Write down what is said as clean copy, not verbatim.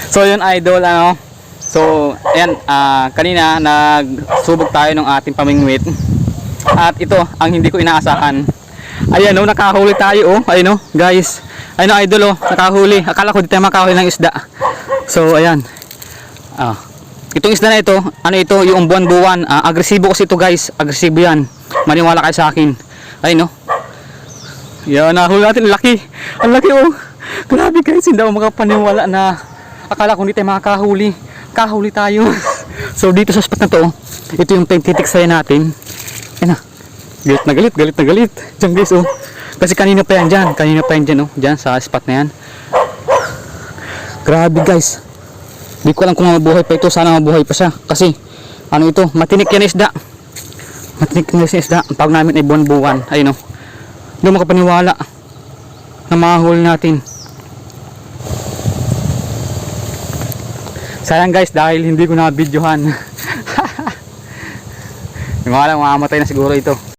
So yun idol, ano. So ayan, kanina nagsubok tayo ng ating pamingwit. At ito ang hindi ko inaasahan. Ayan oh, nakahuli tayo oh. Ayun oh, guys. Ayun oh, idol oh, nakahuli. Akala ko di tayo makahuli ng isda. So ayan. Itong isda na ito, ano ito, yung buwan-buwan. Agresibo kasi ito guys, agresibo yan. Maniwala kayo sa akin. Ayun oh. Yan, nahuli natin, laki. Ang laki oh. Grabe guys, hindi ako makapaniwala na akala ko hindi tayo makakahuli. Kahuli tayo. So dito sa spot na to, ito yung titiksayan natin. Ayan na. Galit na galit. Diyan guys oh. Kasi kanina pa yan dyan. Kanina pa yan dyan oh. Dyan sa spot na yan. Grabe guys. Di ko alam kung mabuhay pa ito. Sana mabuhay pa siya. Kasi ano ito, matinik yan isda. Matinik yan isda. Ang pag namin ay buwan-buwan. Ayun oh. Hindi makapaniwala na mahuli natin. Sayang guys dahil hindi ko na videohan. Yung mga lang, mamamatay na siguro ito.